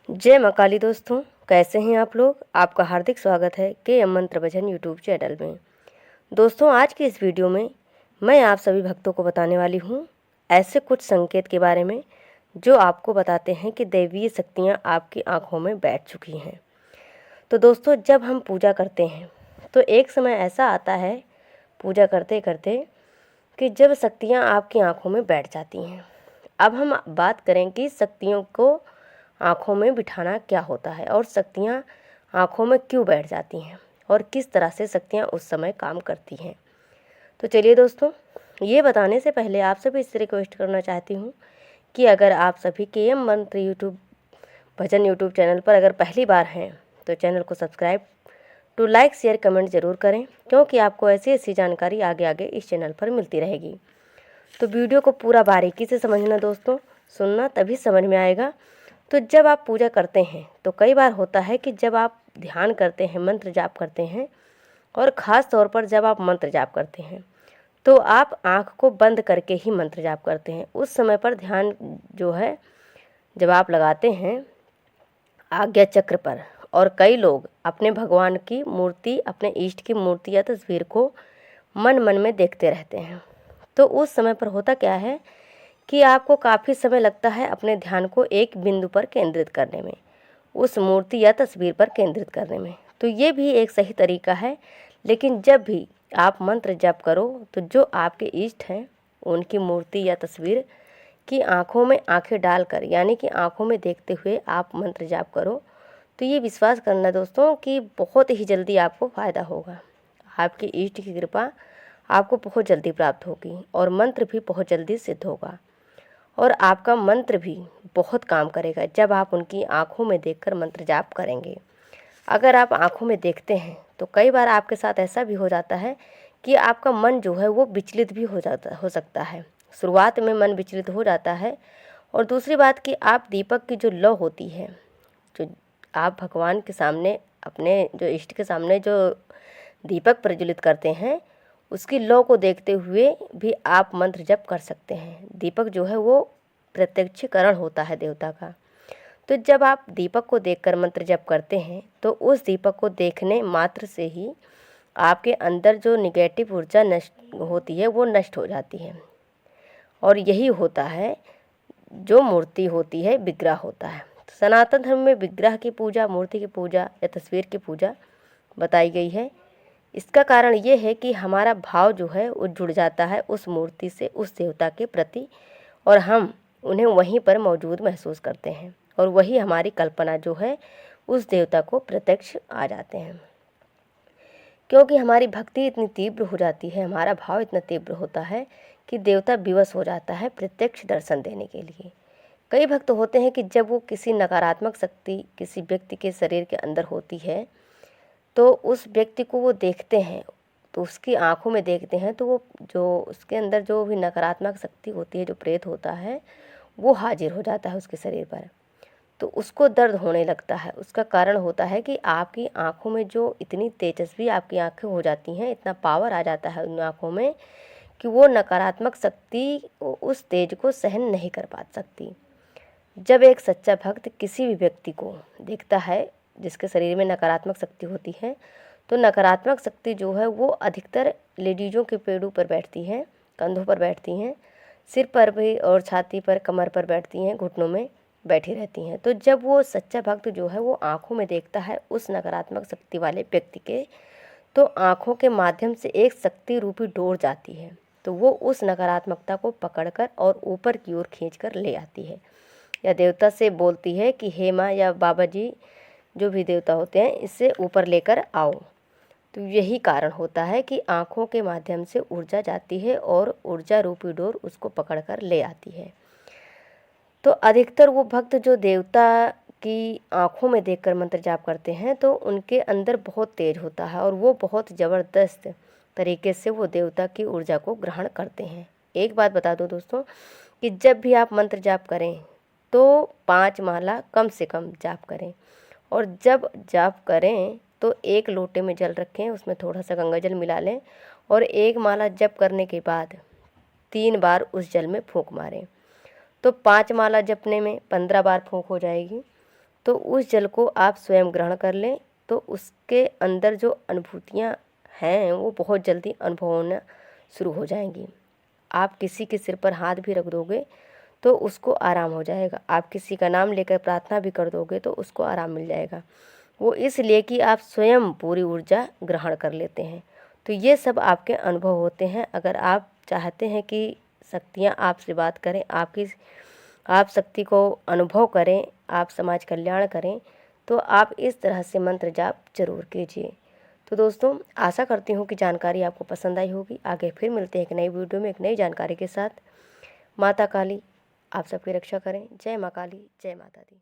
जय माँ काली दोस्तों, कैसे हैं आप लोग। आपका हार्दिक स्वागत है के एम मंत्र भजन यूट्यूब चैनल में। दोस्तों, आज की इस वीडियो में मैं आप सभी भक्तों को बताने वाली हूँ ऐसे कुछ संकेत के बारे में जो आपको बताते हैं कि दैवीय शक्तियाँ आपकी आँखों में बैठ चुकी हैं। तो दोस्तों, जब हम पूजा करते हैं तो एक समय ऐसा आता है पूजा करते करते कि जब शक्तियाँ आपकी आँखों में बैठ जाती हैं। अब हम बात करें कि शक्तियों को आँखों में बिठाना क्या होता है और शक्तियाँ आँखों में क्यों बैठ जाती हैं और किस तरह से शक्तियाँ उस समय काम करती हैं। तो चलिए दोस्तों, ये बताने से पहले आप सभी इससे रिक्वेस्ट करना चाहती हूँ कि अगर आप सभी के एम मंत्र यूट्यूब भजन यूट्यूब चैनल पर अगर पहली बार हैं तो चैनल को subscribe to like share comment ज़रूर करें, क्योंकि आपको ऐसी ऐसी जानकारी आगे आगे इस चैनल पर मिलती रहेगी। तो वीडियो को पूरा बारीकी से समझना दोस्तों, सुनना तभी समझ में आएगा। तो जब आप पूजा करते हैं तो कई बार होता है कि जब आप ध्यान करते हैं, मंत्र जाप करते हैं, और ख़ास तौर पर जब आप मंत्र जाप करते हैं तो आप आँख को बंद करके ही मंत्र जाप करते हैं। उस समय पर ध्यान जो है जब आप लगाते हैं आज्ञा चक्र पर, और कई लोग अपने भगवान की मूर्ति, अपने इष्ट की मूर्ति या तस्वीर को मन मन में देखते रहते हैं। तो उस समय पर होता क्या है कि आपको काफ़ी समय लगता है अपने ध्यान को एक बिंदु पर केंद्रित करने में, उस मूर्ति या तस्वीर पर केंद्रित करने में। तो ये भी एक सही तरीका है, लेकिन जब भी आप मंत्र जप करो तो जो आपके इष्ट हैं उनकी मूर्ति या तस्वीर की आँखों में आँखें डालकर, यानी कि आँखों में देखते हुए आप मंत्र जाप करो, तो ये विश्वास करना दोस्तों कि बहुत ही जल्दी आपको फ़ायदा होगा। आपकी इष्ट की कृपा आपको बहुत जल्दी प्राप्त होगी और मंत्र भी बहुत जल्दी सिद्ध होगा, और आपका मंत्र भी बहुत काम करेगा जब आप उनकी आँखों में देखकर मंत्र जाप करेंगे। अगर आप आँखों में देखते हैं तो कई बार आपके साथ ऐसा भी हो जाता है कि आपका मन जो है वो विचलित भी हो सकता है। शुरुआत में मन विचलित हो जाता है। और दूसरी बात कि आप दीपक की जो लौ होती है, जो आप भगवान के सामने, अपने जो इष्ट के सामने जो दीपक प्रज्वलित करते हैं, उसकी लौ को देखते हुए भी आप मंत्र जप कर सकते हैं। दीपक जो है वो प्रत्यक्षीकरण होता है देवता का। तो जब आप दीपक को देखकर मंत्र जप करते हैं तो उस दीपक को देखने मात्र से ही आपके अंदर जो निगेटिव ऊर्जा नष्ट होती है वो नष्ट हो जाती है। और यही होता है, जो मूर्ति होती है विग्रह होता है। तो सनातन धर्म में विग्रह की पूजा, मूर्ति की पूजा या तस्वीर की पूजा बताई गई है। इसका कारण ये है कि हमारा भाव जो है वो जुड़ जाता है उस मूर्ति से, उस देवता के प्रति, और हम उन्हें वहीं पर मौजूद महसूस करते हैं, और वही हमारी कल्पना जो है उस देवता को प्रत्यक्ष आ जाते हैं। क्योंकि हमारी भक्ति इतनी तीव्र हो जाती है, हमारा भाव इतना तीव्र होता है कि देवता विवश हो जाता है प्रत्यक्ष दर्शन देने के लिए। कई भक्त होते हैं कि जब वो किसी नकारात्मक शक्ति किसी व्यक्ति के शरीर के अंदर होती है तो उस व्यक्ति को वो देखते हैं, तो उसकी आंखों में देखते हैं, तो वो जो उसके अंदर जो भी नकारात्मक शक्ति होती है, जो प्रेत होता है, वो हाजिर हो जाता है उसके शरीर पर। तो उसको दर्द होने लगता है। उसका कारण होता है कि आपकी आंखों में जो इतनी तेजस्वी आपकी आंखें हो जाती हैं, इतना पावर आ जाता है उन आंखों में कि वो नकारात्मक शक्ति उस तेज को सहन नहीं कर पा सकती। जब एक सच्चा भक्त किसी भी व्यक्ति को देखता है जिसके शरीर में नकारात्मक शक्ति होती है, तो नकारात्मक शक्ति जो है वो अधिकतर लेडीज़ों के पेड़ों पर बैठती हैं, कंधों पर बैठती हैं, सिर पर भी और छाती पर, कमर पर बैठती हैं, घुटनों में बैठी रहती हैं। तो जब वो सच्चा भक्त जो है वो आँखों में देखता है उस नकारात्मक शक्ति वाले व्यक्ति के, तो आँखों के माध्यम से एक शक्ति रूपी डोर जाती है, तो वो उस नकारात्मकता को पकड़कर और ऊपर की ओर खींचकर ले आती है, या देवता से बोलती है कि हे माँ या बाबा जी, जो भी देवता होते हैं, इससे ऊपर लेकर आओ। तो यही कारण होता है कि आँखों के माध्यम से ऊर्जा जाती है और ऊर्जा रूपी डोर उसको पकड़कर ले आती है। तो अधिकतर वो भक्त जो देवता की आँखों में देखकर मंत्र जाप करते हैं तो उनके अंदर बहुत तेज होता है और वो बहुत ज़बरदस्त तरीके से वो देवता की ऊर्जा को ग्रहण करते हैं। एक बात बता दो दोस्तों कि जब भी आप मंत्र जाप करें तो 5 माला कम से कम जाप करें, और जब जाप करें तो एक लोटे में जल रखें, उसमें थोड़ा सा गंगा जल मिला लें, और एक माला जप करने के बाद 3 बार उस जल में फूंक मारें। तो 5 माला जपने में 15 बार फूंक हो जाएगी। तो उस जल को आप स्वयं ग्रहण कर लें, तो उसके अंदर जो अनुभूतियाँ हैं वो बहुत जल्दी अनुभव होना शुरू हो जाएंगी। आप किसी के सिर पर हाथ भी रख दोगे तो उसको आराम हो जाएगा। आप किसी का नाम लेकर प्रार्थना भी कर दोगे तो उसको आराम मिल जाएगा। वो इसलिए कि आप स्वयं पूरी ऊर्जा ग्रहण कर लेते हैं। तो ये सब आपके अनुभव होते हैं। अगर आप चाहते हैं कि शक्तियाँ आपसे बात करें, आप शक्ति को अनुभव करें, आप समाज कल्याण करें, तो आप इस तरह से मंत्र जाप जरूर कीजिए। तो दोस्तों, आशा करती हूँ कि जानकारी आपको पसंद आई होगी। आगे फिर मिलते हैं एक नई वीडियो में एक नई जानकारी के साथ। माता काली आप सबकी रक्षा करें। जय माँ काली, जय माता दी।